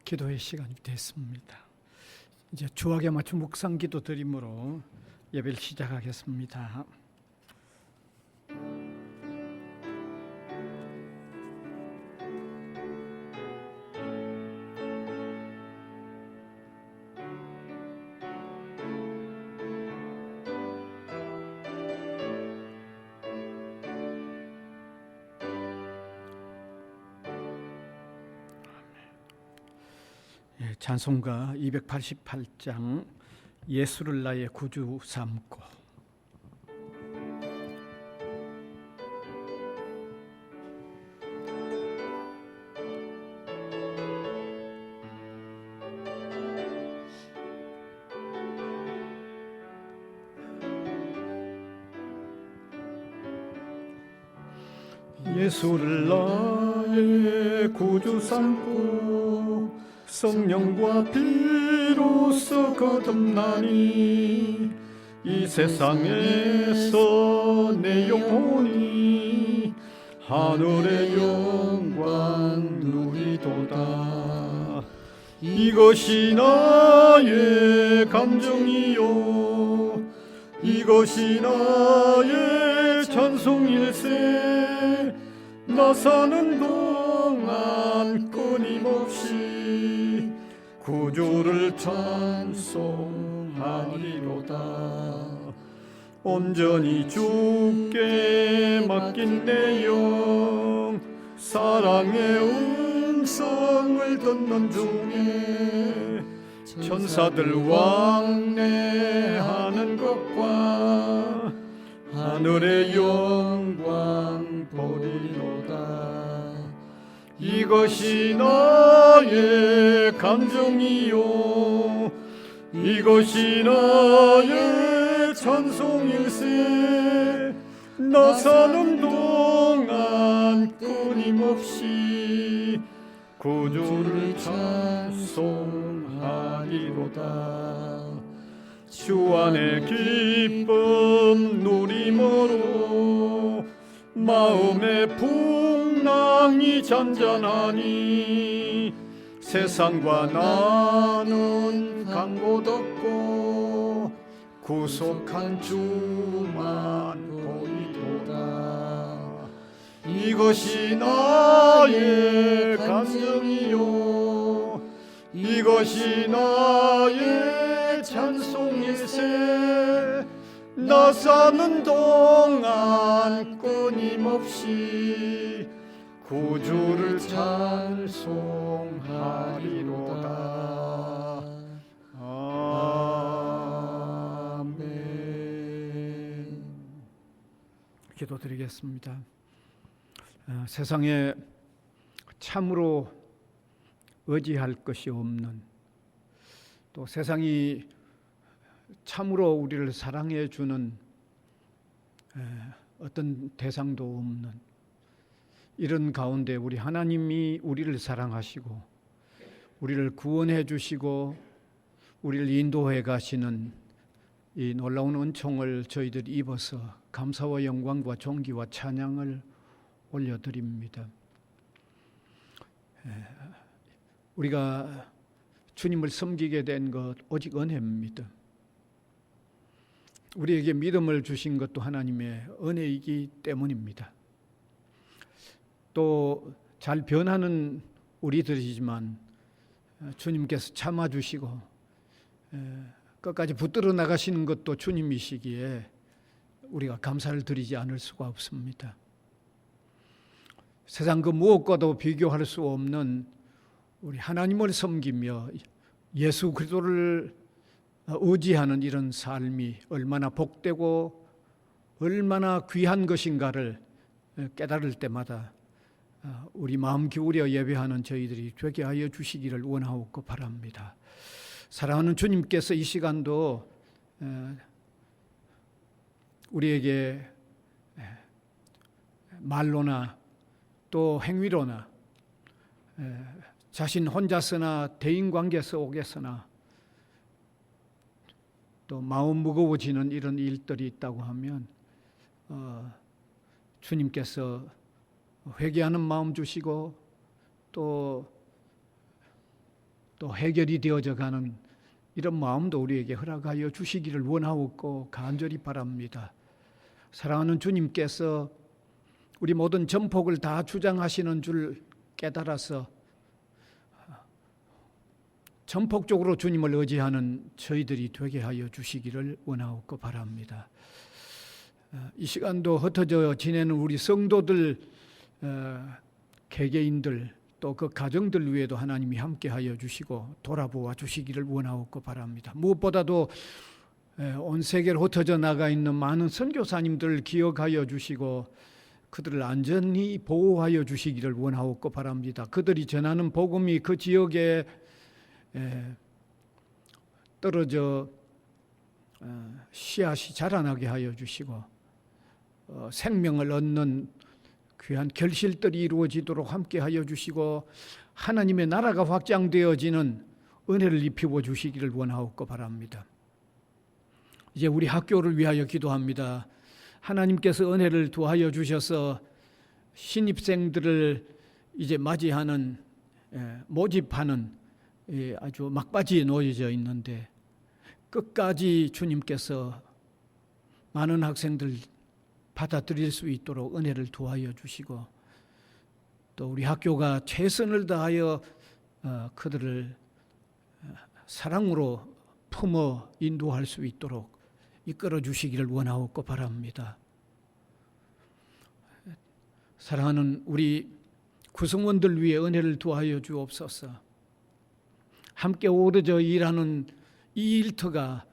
기도의 시간이 됐습니다. 이제 주악에 맞춘 묵상 기도 드림으로 예배를 시작하겠습니다. 찬송가 288장 예수를 나의 구주 삼고. 예수를 나의 구주 삼고 성령과 피로써 거듭나니 이 세상에서 내 영혼이 하늘의 영광 누리도다. 이것이 나의 감정이요 이것이 나의 찬송일세. 나 사는 동안 끊임없이 구주를 찬송하리로다. 온전히 주께 맡긴 내 영 사랑의 음성을 듣는 중에 천사들 왕래하는 것과 하늘의 영광 보리로다. 이것이 나의 감정이요 이것이 나의 찬송일세. 나 사는 동안 끊임없이 구주를 찬송하리로다. 주 안의 기쁨 누림으로 마음의 풍랑이 잔잔하니 세상과 나는 간곳 없고 구속한 주만 보이도다. 이것이 나의 감정이요 이것이 나의 찬송일세. 나 사는 동안 끊임없이 구주를 찬송하리로다. 아멘. 기도드리겠습니다. 세상에 참으로 의지할 것이 없는, 또 세상이 참으로 우리를 사랑해 주는 어떤 대상도 없는 이런 가운데 우리 하나님이 우리를 사랑하시고 우리를 구원해 주시고 우리를 인도해 가시는 이 놀라운 은총을 저희들이 입어서 감사와 영광과 존귀와 찬양을 올려드립니다. 우리가 주님을 섬기게 된 것 오직 은혜입니다. 우리에게 믿음을 주신 것도 하나님의 은혜이기 때문입니다. 또 잘 변하는 우리들이지만 주님께서 참아주시고 끝까지 붙들어 나가시는 것도 주님이시기에 우리가 감사를 드리지 않을 수가 없습니다. 세상 그 무엇과도 비교할 수 없는 우리 하나님을 섬기며 예수 그리스도를 의지하는 이런 삶이 얼마나 복되고 얼마나 귀한 것인가를 깨달을 때마다 우리 마음 기울여 예배하는 저희들이 되게 하여 주시기를 원하옵고 바랍니다. 사랑하는 주님께서 이 시간도 우리에게 말로나 또 행위로나 자신 혼자서나 대인관계 속에서나 또 마음 무거워지는 이런 일들이 있다고 하면 주님께서 회개하는 마음 주시고 또 또 해결이 되어져 가는 이런 마음도 우리에게 허락하여 주시기를 원하옵고 간절히 바랍니다. 사랑하는 주님께서 우리 모든 전폭을 다 주장하시는 줄 깨달아서 전폭적으로 주님을 의지하는 저희들이 되게 하여 주시기를 원하옵고 바랍니다. 이 시간도 흩어져 지내는 우리 성도들, 개개인들 또 그 가정들 위에도 하나님이 함께하여 주시고 돌아보아 주시기를 원하옵고 바랍니다. 무엇보다도 온 세계로 흩어져 나가 있는 많은 선교사님들을 기억하여 주시고 그들을 안전히 보호하여 주시기를 원하옵고 바랍니다. 그들이 전하는 복음이 그 지역에 떨어져 씨앗이 자라나게 하여 주시고 생명을 얻는 귀한 결실들이 이루어지도록 함께하여 주시고 하나님의 나라가 확장되어지는 은혜를 입히워 주시기를 원하옵고 바랍니다. 이제 우리 학교를 위하여 기도합니다. 하나님께서 은혜를 더하여 주셔서 신입생들을 이제 맞이하는 모집하는 아주 막바지에 놓여져 있는데 끝까지 주님께서 많은 학생들 받아들일 수 있도록 은혜를 더하여 주시고 또 우리 학교가 최선을 다하여 그들을 사랑으로 품어 인도할 수 있도록 이끌어 주시기를 원하옵고 바랍니다. 사랑하는 우리 구성원들 위해 은혜를 더하여 주옵소서. 함께 오르져 일하는 이 일터가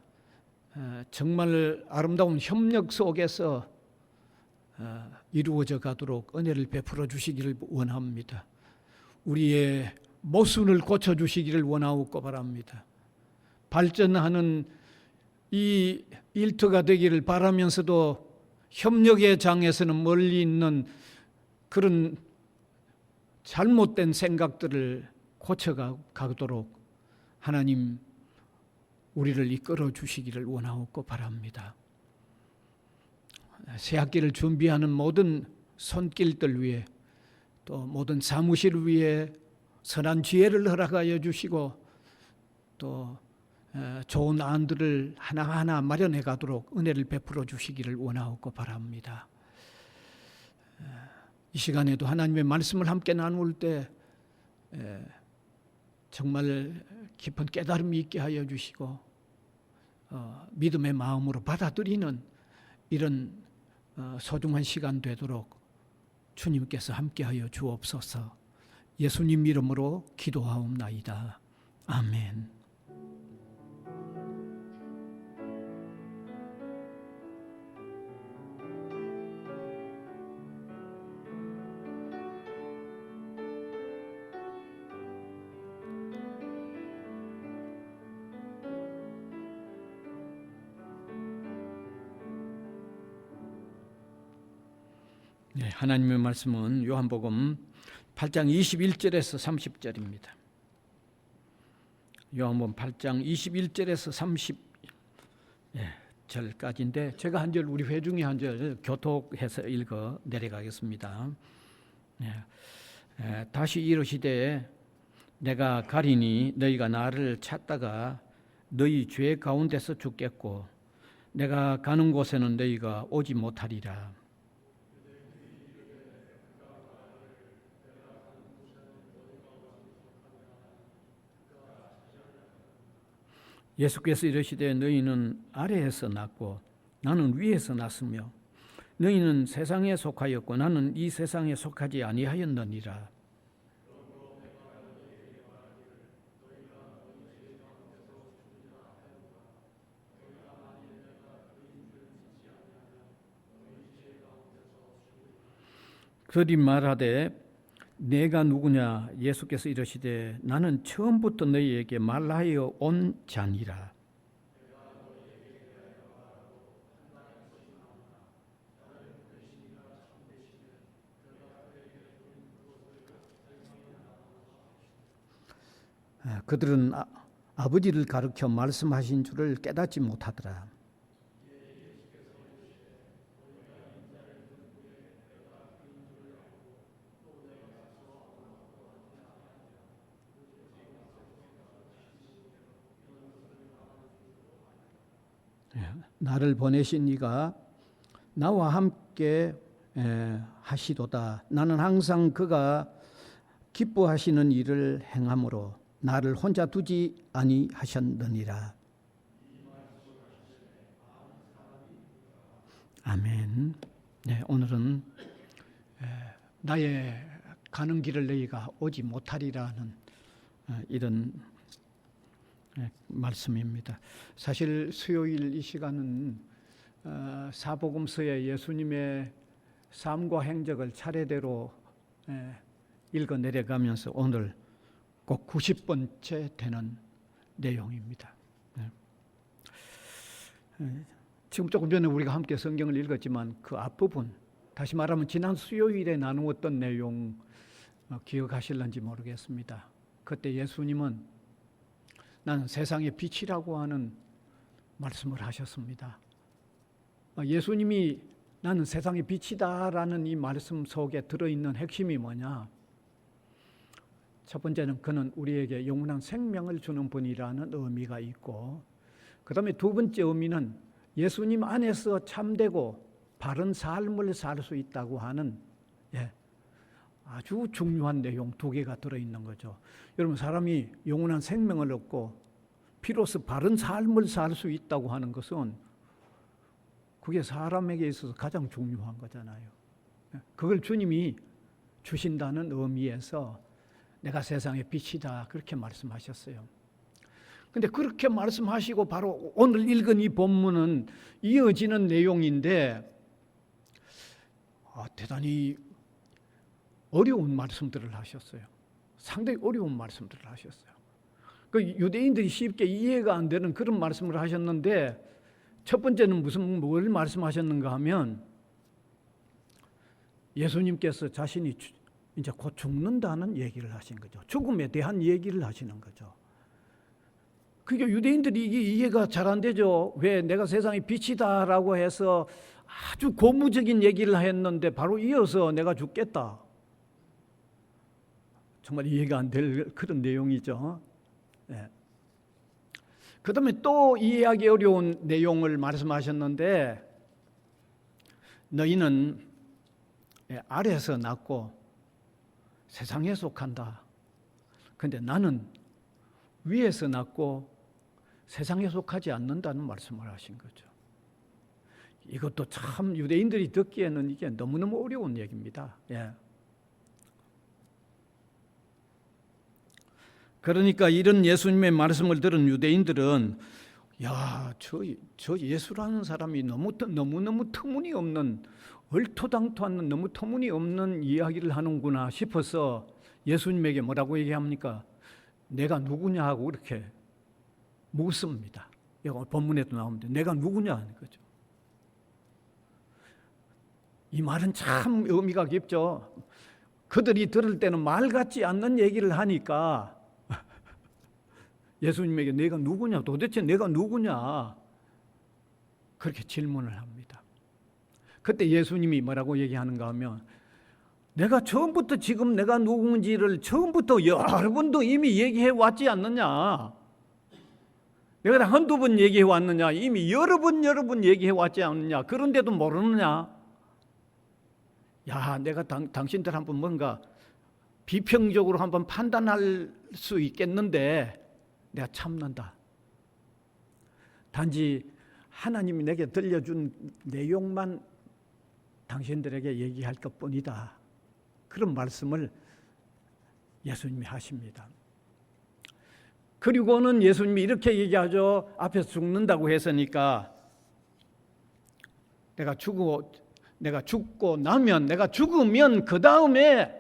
정말 아름다운 협력 속에서 이루어져 가도록 은혜를 베풀어 주시기를 원합니다. 우리의 모순을 고쳐 주시기를 원하옵고 바랍니다. 발전하는 이 일터가 되기를 바라면서도 협력의 장에서는 멀리 있는 그런 잘못된 생각들을 고쳐가도록 하나님 우리를 이끌어 주시기를 원하옵고 바랍니다. 새 학기를 준비하는 모든 손길들 위해 또 모든 사무실 위에 선한 지혜를 허락하여 주시고 또 좋은 안들을 하나하나 마련해 가도록 은혜를 베풀어 주시기를 원하옵고 바랍니다. 이 시간에도 하나님의 말씀을 함께 나눌 때 정말 깊은 깨달음이 있게 하여 주시고 믿음의 마음으로 받아들이는 이런 소중한 시간 되도록 주님께서 함께하여 주옵소서. 예수님 이름으로 기도하옵나이다. 아멘. 네, 하나님의 말씀은 요한복음 8장 21절에서 30절입니다. 요한복음 8장 21절에서 30절까지인데 제가 한 절 우리 회중이 한 절 교독해서 읽어 내려가겠습니다. 다시 이르시되 내가 가리니 너희가 나를 찾다가 너희 죄 가운데서 죽겠고 내가 가는 곳에는 너희가 오지 못하리라. 예수께서 이르시되 너희는 아래에서 났고 나는 위에서 났으며 너희는 세상에 속하였고 나는 이 세상에 속하지 아니하였느니라. 그들이 말하되 내가 누구냐? 예수께서 이르시되 나는 처음부터 너희에게 말하여 온 자니라. 그들은 아버지를 가르쳐 말씀하신 줄을 깨닫지 못하더라. 나를 보내신 이가 나와 함께 하시도다. 나는 항상 그가 기뻐하시는 일을 행함으로 나를 혼자 두지 아니하셨느니라. 아멘. 네, 오늘은 나의 가는 길을 너희가 오지 못하리라는 이런 말씀입니다. 사실 수요일 이 시간은 사복음서의 예수님의 삶과 행적을 차례대로 읽어 내려가면서 오늘 꼭 90번째 되는 내용입니다. 지금 조금 전에 우리가 함께 성경을 읽었지만 그 앞부분, 다시 말하면 지난 수요일에 나누었던 내용 기억하실런지 모르겠습니다. 그때 예수님은 나는 세상의 빛이라고 하는 말씀을 하셨습니다. 예수님이 나는 세상의 빛이다라는 이 말씀 속에 들어있는 핵심이 뭐냐? 첫 번째는 그는 우리에게 영원한 생명을 주는 분이라는 의미가 있고, 그 다음에 두 번째 의미는 예수님 안에서 참되고 바른 삶을 살 수 있다고 하는 아주 중요한 내용 두 개가 들어있는 거죠. 여러분, 사람이 영원한 생명을 얻고 비로소 바른 삶을 살 수 있다고 하는 것은 그게 사람에게 있어서 가장 중요한 거잖아요. 그걸 주님이 주신다는 의미에서 내가 세상의 빛이다 그렇게 말씀하셨어요. 근데 그렇게 말씀하시고 바로 오늘 읽은 이 본문은 이어지는 내용인데 대단히 어려운 말씀들을 하셨어요. 상당히 어려운 말씀들을 하셨어요. 그 유대인들이 쉽게 이해가 안 되는 그런 말씀을 하셨는데, 첫 번째는 뭘 말씀하셨는가 하면 예수님께서 자신이 이제 곧 죽는다는 얘기를 하신 거죠. 죽음에 대한 얘기를 하시는 거죠. 그게 유대인들이 이게 이해가 잘 안 되죠. 왜 내가 세상의 빛이다라고 해서 아주 고무적인 얘기를 했는데 바로 이어서 내가 죽겠다. 정말 이해가 안 될 그런 내용이죠. 네. 그 다음에 또 이해하기 어려운 내용을 말씀하셨는데, 너희는 아래에서 났고 세상에 속한다. 그런데 나는 위에서 났고 세상에 속하지 않는다는 말씀을 하신 거죠. 이것도 참 유대인들이 듣기에는 이게 너무너무 어려운 얘기입니다. 그러니까 이런 예수님의 말씀을 들은 유대인들은 저 예수라는 사람이 너무너무 터무니없는, 얼토당토하는 너무 터무니없는 이야기를 하는구나 싶어서 예수님에게 뭐라고 얘기합니까? 내가 누구냐 하고 이렇게 묻습니다. 본문에도 나오는데 내가 누구냐 하는 거죠. 이 말은 참 의미가 깊죠. 그들이 들을 때는 말 같지 않는 얘기를 하니까 예수님에게 내가 누구냐, 도대체 내가 누구냐 그렇게 질문을 합니다. 그때 예수님이 뭐라고 얘기하는가 하면, 내가 처음부터 지금 내가 누군지를 처음부터 여러 번도 이미 얘기해 왔지 않느냐. 내가 한두 번 얘기해 왔느냐. 이미 여러 번 얘기해 왔지 않느냐. 그런데도 모르느냐. 내가 당신들 한번 뭔가 비평적으로 한번 판단할 수 있겠는데 내가 참는다. 단지 하나님이 내게 들려준 내용만 당신들에게 얘기할 것뿐이다. 그런 말씀을 예수님이 하십니다. 그리고는 예수님이 이렇게 얘기하죠. 앞에서 죽는다고 했으니까 내가 죽고 나면, 내가 죽으면 그 다음에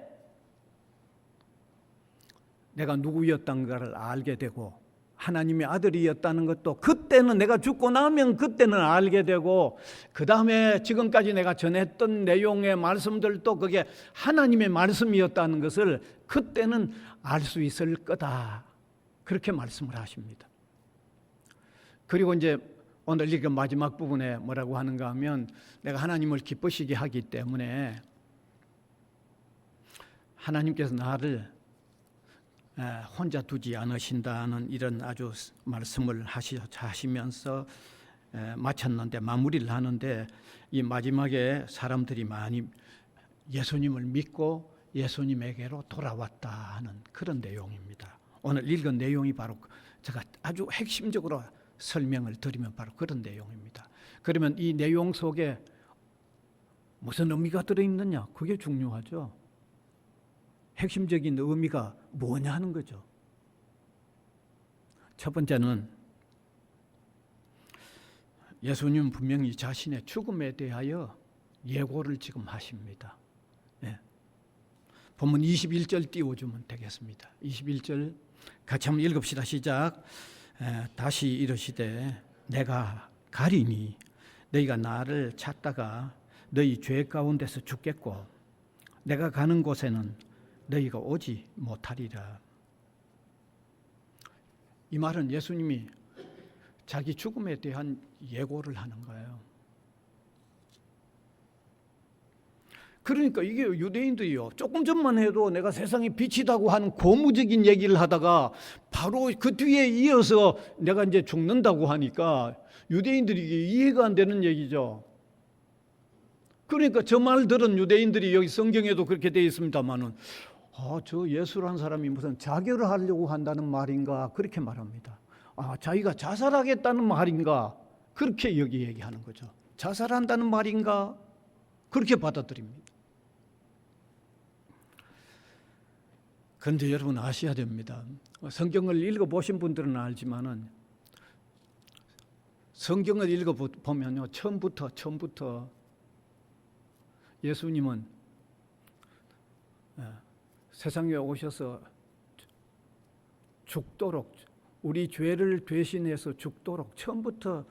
내가 누구였던가를 알게 되고, 하나님의 아들이었다는 것도 그때는, 내가 죽고 나면 그때는 알게 되고, 그 다음에 지금까지 내가 전했던 내용의 말씀들도 그게 하나님의 말씀이었다는 것을 그때는 알 수 있을 거다. 그렇게 말씀을 하십니다. 그리고 이제 오늘 읽은 마지막 부분에 뭐라고 하는가 하면, 내가 하나님을 기쁘시게 하기 때문에 하나님께서 나를 혼자 두지 않으신다는 이런 아주 말씀을 하시면서 마쳤는데, 마무리를 하는데, 이 마지막에 사람들이 많이 예수님을 믿고 예수님에게로 돌아왔다 하는 그런 내용입니다. 오늘 읽은 내용이 바로 제가 아주 핵심적으로 설명을 드리면 바로 그런 내용입니다. 그러면 이 내용 속에 무슨 의미가 들어있느냐? 그게 중요하죠. 핵심적인 의미가 뭐냐 하는 거죠. 첫 번째는 예수님은 분명히 자신의 죽음에 대하여 예고를 지금 하십니다. 네. 본문 21절 띄워주면 되겠습니다. 21절 같이 한번 읽읍시다. 시작. 다시 이르시되 내가 가리니 너희가 나를 찾다가 너희 죄 가운데서 죽겠고 내가 가는 곳에는 너희가 오지 못하리라. 이 말은 예수님이 자기 죽음에 대한 예고를 하는 거예요. 그러니까 이게 유대인들이요, 조금 전만 해도 내가 세상에 빛이다고 하는 고무적인 얘기를 하다가 바로 그 뒤에 이어서 내가 이제 죽는다고 하니까 유대인들이 이해가 안 되는 얘기죠. 그러니까 저 말 들은 유대인들이 여기 성경에도 그렇게 되어 있습니다만은 저 예수라는 사람이 무슨 자결을 하려고 한다는 말인가 그렇게 말합니다. 자기가 자살하겠다는 말인가 그렇게 여기 얘기하는 거죠. 자살한다는 말인가 그렇게 받아들입니다. 그런데 여러분 아셔야 됩니다. 성경을 읽어보신 분들은 알지만은 성경을 읽어보면요, 처음부터 예수님은 세상에 오셔서 죽도록, 우리 죄를 대신해서 죽도록 처음부터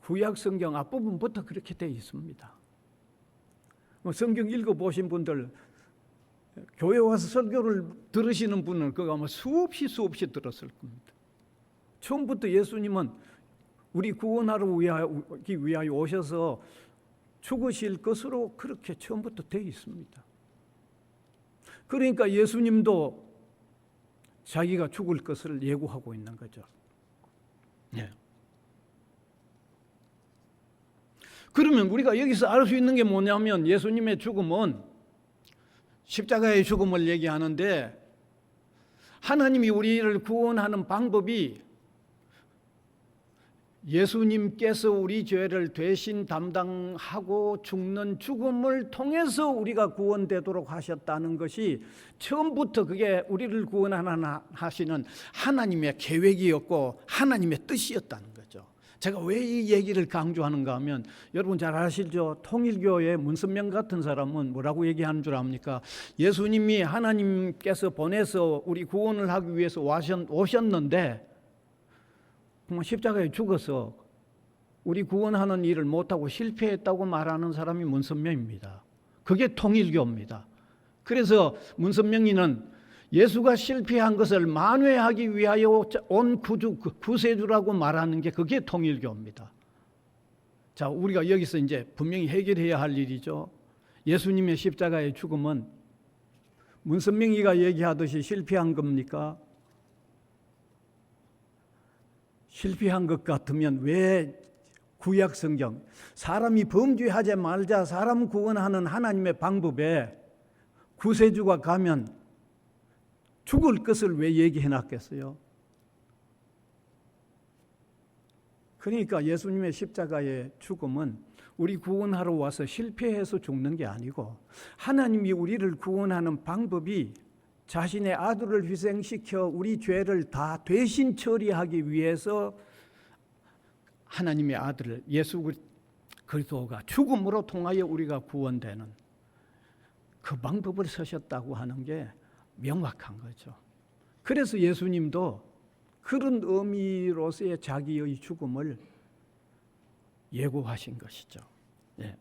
구약 성경 앞부분부터 그렇게 되어 있습니다. 성경 읽어보신 분들, 교회 와서 설교를 들으시는 분은 그거 아마 수없이 들었을 겁니다. 처음부터 예수님은 우리 구원하러 위하여 오셔서 죽으실 것으로 그렇게 처음부터 되어 있습니다. 그러니까 예수님도 자기가 죽을 것을 예고하고 있는 거죠. 네. 그러면 우리가 여기서 알 수 있는 게 뭐냐면 예수님의 죽음은 십자가의 죽음을 얘기하는데 하나님이 우리를 구원하는 방법이 예수님께서 우리 죄를 대신 담당하고 죽는 죽음을 통해서 우리가 구원되도록 하셨다는 것이 처음부터 그게 우리를 구원하시는 하나님의 계획이었고 하나님의 뜻이었다는 거죠. 제가 왜 이 얘기를 강조하는가 하면 여러분 잘 아시죠? 통일교의 문선명 같은 사람은 뭐라고 얘기하는 줄 압니까? 예수님이 하나님께서 보내서 우리 구원을 하기 위해서 오셨는데 십자가에 죽어서 우리 구원하는 일을 못하고 실패했다고 말하는 사람이 문선명입니다. 그게 통일교입니다. 그래서 문선명이는 예수가 실패한 것을 만회하기 위하여 온 구세주라고 말하는 게 그게 통일교입니다. 자, 우리가 여기서 이제 분명히 해결해야 할 일이죠. 예수님의 십자가의 죽음은 문선명이가 얘기하듯이 실패한 겁니까? 실패한 것 같으면 왜 구약 성경 사람이 범죄하지 말자 사람 구원하는 하나님의 방법에 구세주가 가면 죽을 것을 왜 얘기해 놨겠어요? 그러니까 예수님의 십자가의 죽음은 우리 구원하러 와서 실패해서 죽는 게 아니고 하나님이 우리를 구원하는 방법이 자신의 아들을 희생시켜 우리 죄를 다 대신 처리하기 위해서 하나님의 아들을 예수 그리스도가 죽음으로 통하여 우리가 구원되는 그 방법을 쓰셨다고 하는 게 명확한 거죠. 그래서 예수님도 그런 의미로서의 자기의 죽음을 예고하신 것이죠. 네.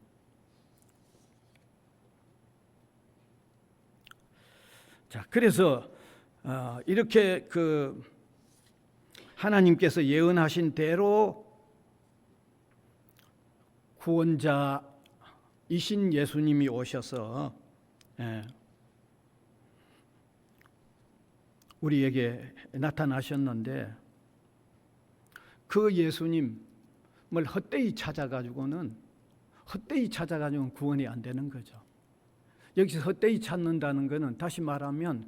자, 그래서 이렇게 그 하나님께서 예언하신 대로 구원자이신 예수님이 오셔서 우리에게 나타나셨는데 그 예수님 헛되이 찾아가지고는 구원이 안 되는 거죠. 여기서 헛되이 찾는다는 것은 다시 말하면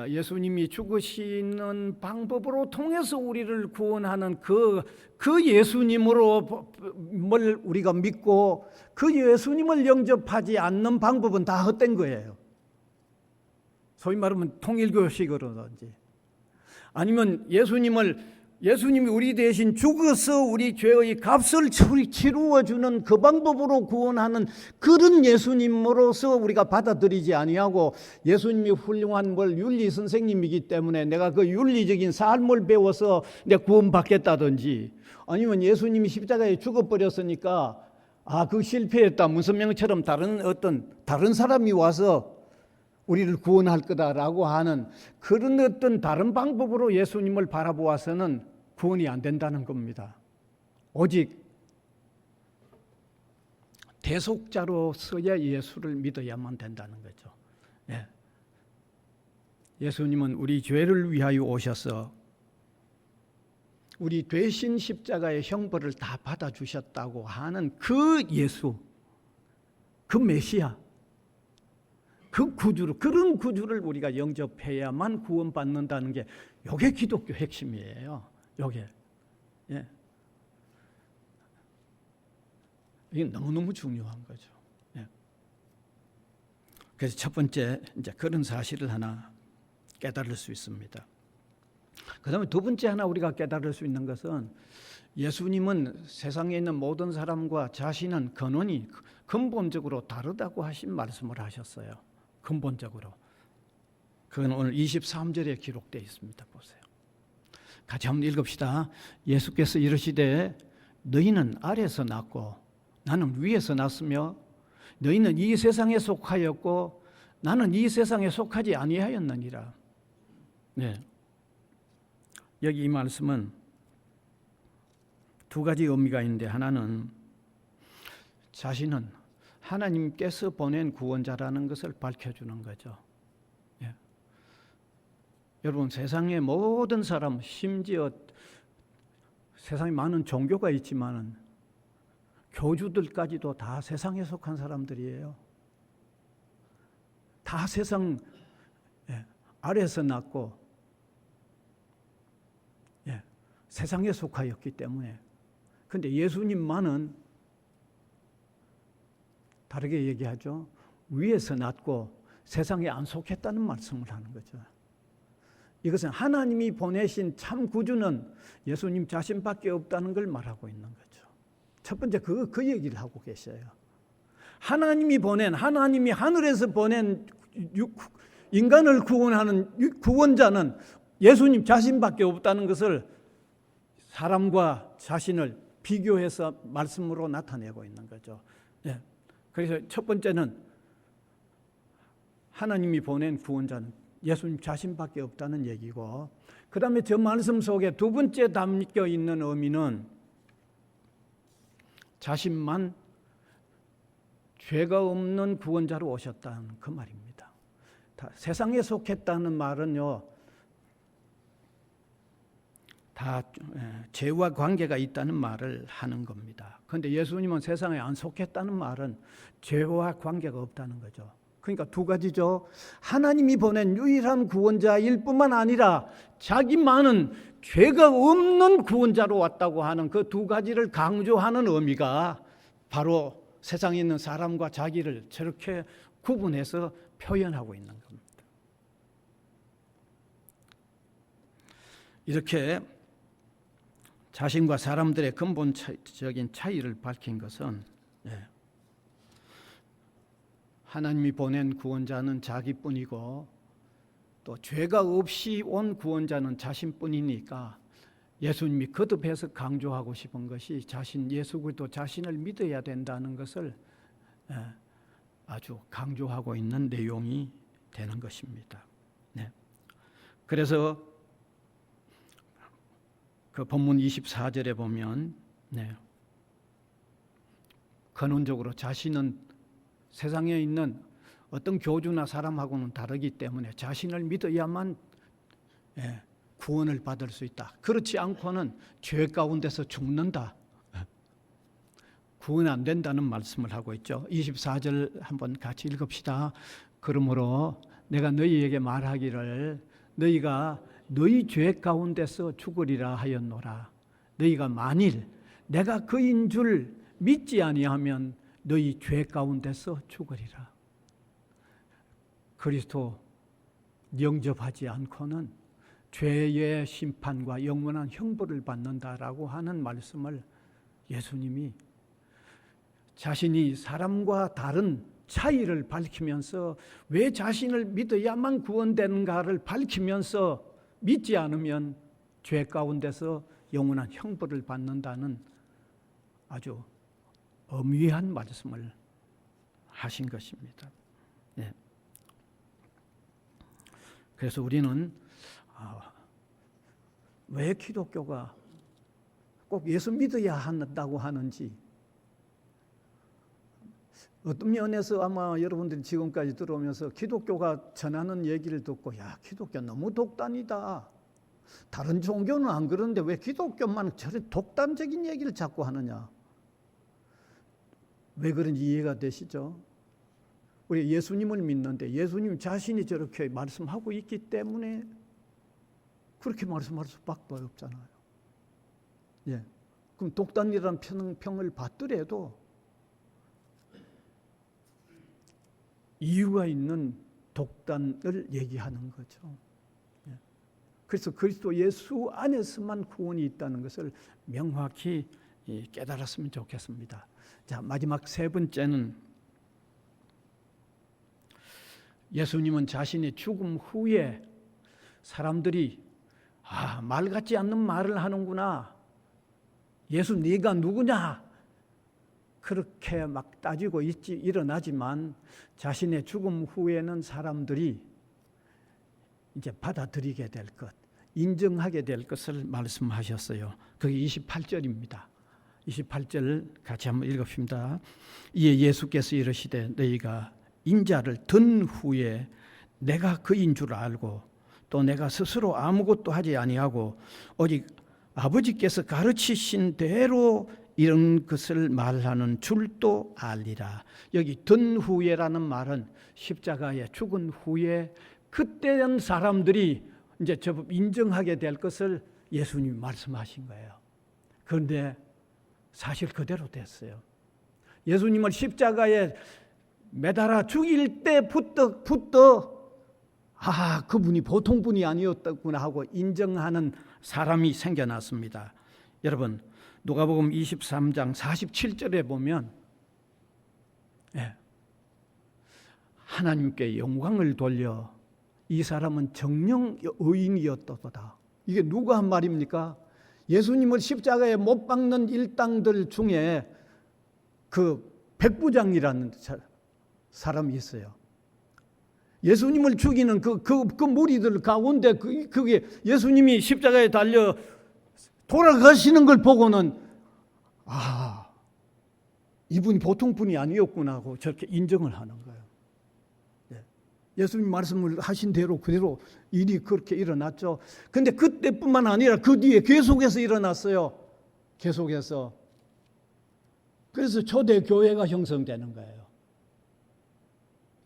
예수님이 죽으시는 방법으로 통해서 우리를 구원하는 그 예수님으로 우리가 믿고 그 예수님을 영접하지 않는 방법은 다 헛된 거예요. 소위 말하면 통일교식으로든지 아니면 예수님이 우리 대신 죽어서 우리 죄의 값을 치루어 주는 그 방법으로 구원하는 그런 예수님으로서 우리가 받아들이지 아니하고 예수님이 훌륭한 윤리 선생님이기 때문에 내가 그 윤리적인 삶을 배워서 내가 구원받겠다든지 아니면 예수님이 십자가에 죽어버렸으니까 그 실패했다 문선명처럼 다른 사람이 와서 우리를 구원할 거다라고 하는 그런 어떤 다른 방법으로 예수님을 바라보아서는 구원이 안 된다는 겁니다. 오직 대속자로서야 예수를 믿어야만 된다는 거죠. 예수님은 우리 죄를 위하여 오셔서 우리 되신 십자가의 형벌을 다 받아주셨다고 하는 그 예수, 그 메시아, 그런 구주를 우리가 영접해야만 구원받는다는 게 이게 기독교 핵심이에요. 이게 이게 너무너무 중요한 거죠. 그래서 첫 번째 이제 그런 사실을 하나 깨달을 수 있습니다. 그다음에 두 번째 하나 우리가 깨달을 수 있는 것은 예수님은 세상에 있는 모든 사람과 자신은 근원이 근본적으로 다르다고 하신 말씀을 하셨어요. 근본적으로. 그건 오늘 23절에 기록되어 있습니다. 보세요. 같이 한번 읽읍시다. 예수께서 이르시되 너희는 아래에서 났고 나는 위에서 났으며 너희는 이 세상에 속하였고 나는 이 세상에 속하지 아니하였느니라. 여기 이 말씀은 두 가지 의미가 있는데 하나는 자신은 하나님께서 보낸 구원자라는 것을 밝혀주는 거죠. 여러분 세상의 모든 사람 심지어 세상에 많은 종교가 있지만 교주들까지도 다 세상에 속한 사람들이에요. 다 세상 아래에서 났고 세상에 속하였기 때문에 그런데 예수님만은 다르게 얘기하죠. 위에서 났고 세상에 안 속했다는 말씀을 하는 거죠. 이것은 하나님이 보내신 참 구주는 예수님 자신밖에 없다는 걸 말하고 있는 거죠. 첫 번째 그 얘기를 하고 계셔요. 하나님이 하늘에서 보낸 인간을 구원하는 구원자는 예수님 자신밖에 없다는 것을 사람과 자신을 비교해서 말씀으로 나타내고 있는 거죠. 그래서 첫 번째는 하나님이 보낸 구원자는 예수님 자신밖에 없다는 얘기고, 그 다음에 저 말씀 속에 두 번째 담겨 있는 의미는 자신만 죄가 없는 구원자로 오셨다는 그 말입니다. 세상에 속했다는 말은요, 다 죄와 관계가 있다는 말을 하는 겁니다. 그런데 예수님은 세상에 안 속했다는 말은 죄와 관계가 없다는 거죠. 그러니까 두 가지죠. 하나님이 보낸 유일한 구원자일 뿐만 아니라 자기만은 죄가 없는 구원자로 왔다고 하는 그 두 가지를 강조하는 의미가 바로 세상에 있는 사람과 자기를 저렇게 구분해서 표현하고 있는 겁니다. 이렇게 자신과 사람들의 근본적인 차이를 밝힌 것은 하나님이 보낸 구원자는 자기뿐이고 또 죄가 없이 온 구원자는 자신뿐이니까 예수님이 거듭해서 강조하고 싶은 것이 예수 그리스도 자신을 믿어야 된다는 것을 아주 강조하고 있는 내용이 되는 것입니다. 그래서 그 본문 24절에 보면 근원적으로 자신은 세상에 있는 어떤 교주나 사람하고는 다르기 때문에 자신을 믿어야만 구원을 받을 수 있다. 그렇지 않고는 죄 가운데서 죽는다. 구원 안 된다는 말씀을 하고 있죠. 24절 한번 같이 읽읍시다. 그러므로 내가 너희에게 말하기를 너희가 너희 죄 가운데서 죽으리라 하였노라. 너희가 만일 내가 그인 줄 믿지 아니하면 너희 죄 가운데서 죽으리라. 그리스도 영접하지 않고는 죄의 심판과 영원한 형벌을 받는다라고 하는 말씀을 예수님이 자신이 사람과 다른 차이를 밝히면서 왜 자신을 믿어야만 구원되는가를 밝히면서 믿지 않으면 죄 가운데서 영원한 형벌을 받는다는 아주 엄위한 말씀을 하신 것입니다. 네. 그래서 우리는 왜 기독교가 꼭 예수 믿어야 한다고 하는지, 어떤 면에서 아마 여러분들이 지금까지 들어오면서 기독교가 전하는 얘기를 듣고 야, 기독교 너무 독단이다. 다른 종교는 안 그러는데 왜 기독교만 저런 독단적인 얘기를 자꾸 하느냐. 왜 그런지 이해가 되시죠? 우리 예수님을 믿는데 예수님 자신이 저렇게 말씀하고 있기 때문에 그렇게 말씀할 수밖에 없잖아요. 예. 그럼 독단이라는 평을 받더라도 이유가 있는 독단을 얘기하는 거죠. 예. 그래서 그리스도 예수 안에서만 구원이 있다는 것을 명확히 깨달았으면 좋겠습니다. 자, 마지막 세 번째는 예수님은 자신의 죽음 후에 사람들이 말 같지 않는 말을 하는구나. 예수 네가 누구냐? 그렇게 막 따지고 일어나지만 자신의 죽음 후에는 사람들이 이제 받아들이게 될 것, 인정하게 될 것을 말씀하셨어요. 그게 28절입니다. 28절 같이 한번 읽읍시다. 이에 예수께서 이르시되 너희가 인자를 든 후에 내가 그인 줄 알고 또 내가 스스로 아무것도 하지 아니하고 오직 아버지께서 가르치신 대로 이런 것을 말하는 줄도 알리라. 여기 든 후에라는 말은 십자가에 죽은 후에 그때는 사람들이 이제 제법 인정하게 될 것을 예수님이 말씀하신 거예요. 그런데 사실 그대로 됐어요. 예수님을 십자가에 매달아 죽일 때부터 그분이 보통 분이 아니었구나 하고 인정하는 사람이 생겨났습니다. 여러분, 누가복음 23장 47절에 보면 하나님께 영광을 돌려 이 사람은 정령 의인이었도다. 이게 누가 한 말입니까? 예수님을 십자가에 못 박는 일당들 중에 그 백부장이라는 사람이 있어요. 예수님을 죽이는 그 무리들 가운데 그게 예수님이 십자가에 달려 돌아가시는 걸 보고는 이분이 보통 분이 아니었구나 하고 저렇게 인정을 하는 거예요. 예수님 말씀을 하신 대로 그대로 일이 그렇게 일어났죠. 근데 그때뿐만 아니라 그 뒤에 계속해서 일어났어요. 계속해서. 그래서 초대 교회가 형성되는 거예요.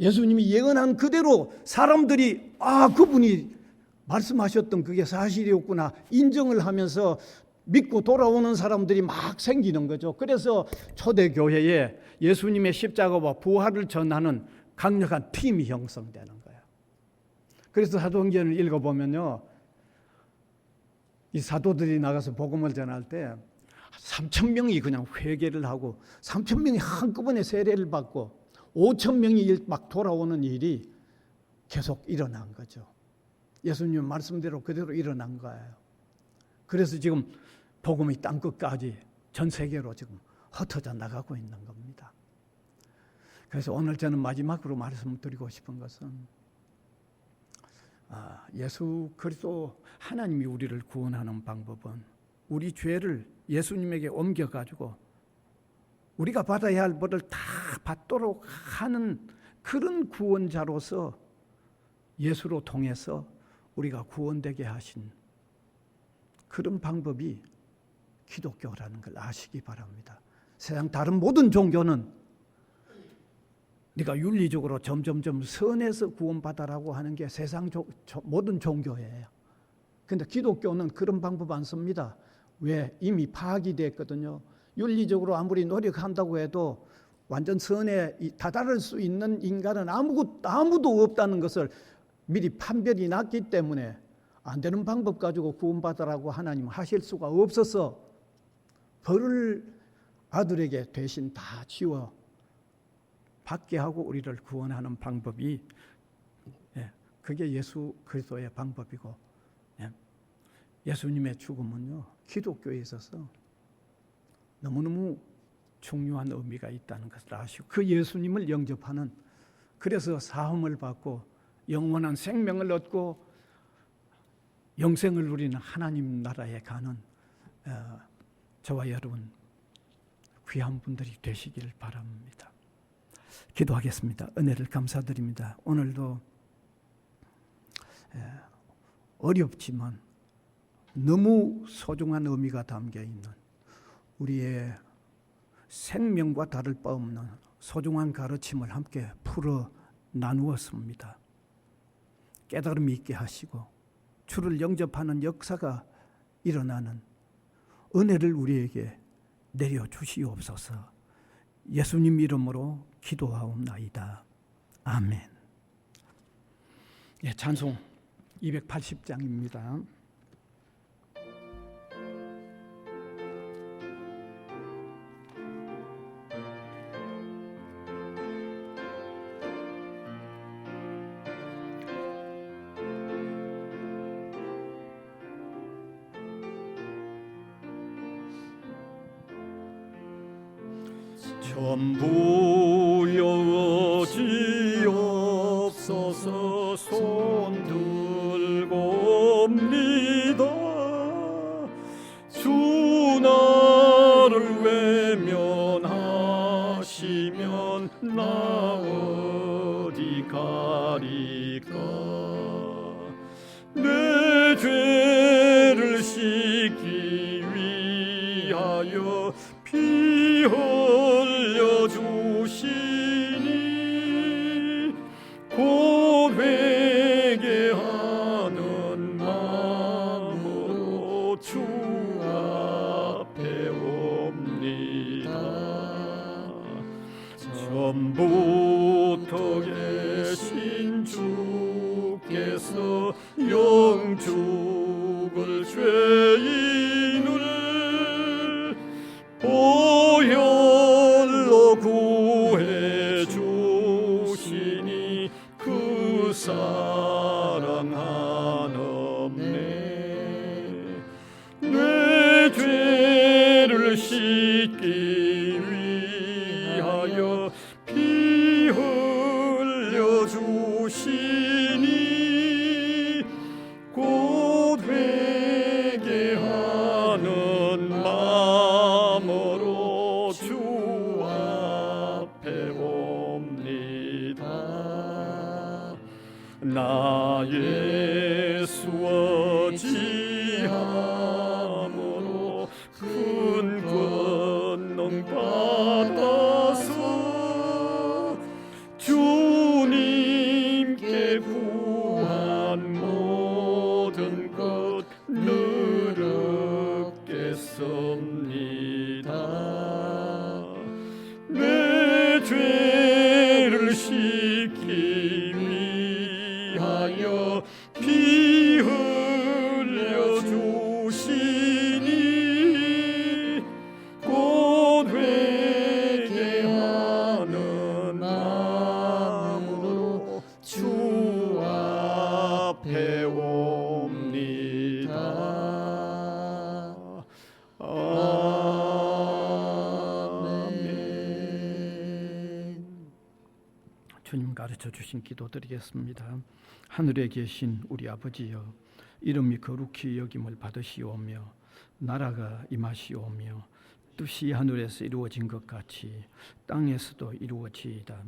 예수님이 예언한 그대로 사람들이 그분이 말씀하셨던 그게 사실이었구나 인정을 하면서 믿고 돌아오는 사람들이 막 생기는 거죠. 그래서 초대 교회에 예수님의 십자가와 부활을 전하는 강력한 팀이 형성되는 거예요. 그래서 사도행전을 읽어보면요, 이 사도들이 나가서 복음을 전할 때 3,000명이 그냥 회개를 하고 3,000명이 한꺼번에 세례를 받고 5,000명이 막 돌아오는 일이 계속 일어난 거죠. 예수님 말씀대로 그대로 일어난 거예요. 그래서 지금 복음이 땅끝까지 전 세계로 지금 흩어져 나가고 있는 겁니다. 그래서 오늘 저는 마지막으로 말씀드리고 싶은 것은 예수 그리스도 하나님이 우리를 구원하는 방법은 우리 죄를 예수님에게 옮겨가지고 우리가 받아야 할 벌을 다 받도록 하는 그런 구원자로서 예수로 통해서 우리가 구원되게 하신 그런 방법이 기독교라는 걸 아시기 바랍니다. 세상 다른 모든 종교는 네가 윤리적으로 점점점 선에서 구원받아라고 하는 게 세상 모든 종교예요. 근데 기독교는 그런 방법 안 씁니다. 왜? 이미 파악이 됐거든요. 윤리적으로 아무리 노력한다고 해도 완전 선에 다다를 수 있는 인간은 아무도 없다는 것을 미리 판별이 났기 때문에 안 되는 방법 가지고 구원받으라고 하나님은 하실 수가 없어서 벌을 아들에게 대신 다 지워 받게 하고 우리를 구원하는 방법이, 그게 예수 그리스도의 방법이고, 예수님의 죽음은요 기독교에 있어서 너무너무 중요한 의미가 있다는 것을 아시고 그 예수님을 영접하는, 그래서 사함을 받고 영원한 생명을 얻고 영생을 누리는 하나님 나라에 가는 저와 여러분 귀한 분들이 되시길 바랍니다. 기도하겠습니다. 은혜를 감사드립니다. 오늘도 어렵지만 너무 소중한 의미가 담겨 있는 우리의 생명과 다를 바 없는 소중한 가르침을 함께 풀어 나누었습니다. 깨달음이 있게 하시고 주를 영접하는 역사가 일어나는 은혜를 우리에게 내려주시옵소서. 예수님 이름으로 기도하옵나이다. 아멘. 찬송 280장입니다. 전부 여지옵소서. 손 들고옵니다. 주 나를 외면하시면 나 어디 가리까. 내 죄를 씻기 위하여 피 흘려 주시니 곧 회개하는 마음으로 주 앞에 옵니다. 전부터 계신 주께서 영죽을 죄인을 보혈로 구해 주시니 그 사랑 한없네. 내 죄를 씻기 위하여 피 흘려 주시니 곧 회개하는 마음으로 주 앞에 옵니다. 나 예수 어지함으로 큰 권능 받아서 주님께 구한 모든 것 늘 얻겠습니다. 내 죄를 씻기 위하여 피 흘려 주시니 곧 회개하는 마음으로 주 앞에 옵니다. 아멘. 주님 가르쳐 주신 기도 드리겠습니다. 하늘에 계신 우리 아버지여, 이름이 거룩히 여김을 받으시오며 나라가 임하시오며 뜻이 하늘에서 이루어진 것 같이 땅에서도 이루어지이다.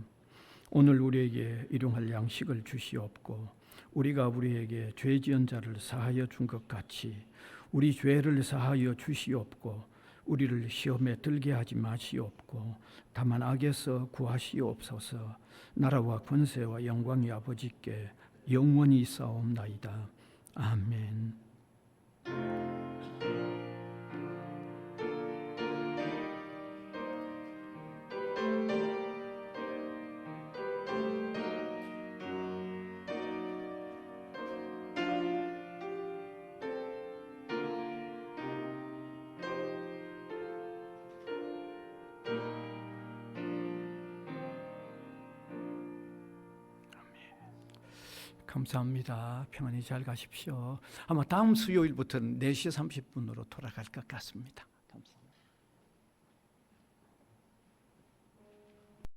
오늘 우리에게 일용할 양식을 주시옵고 우리가 우리에게 죄 지은 자를 사하여 준 것 같이 우리 죄를 사하여 주시옵고 우리를 시험에 들게 하지 마시옵고 다만 악에서 구하시옵소서. 나라와 권세와 영광이 아버지께 영원히 있사옵나이다. 아멘. 감사합니다. 평안히 잘 가십시오. 아마 다음 수요일부터는 4시 30분으로 돌아갈 것 같습니다.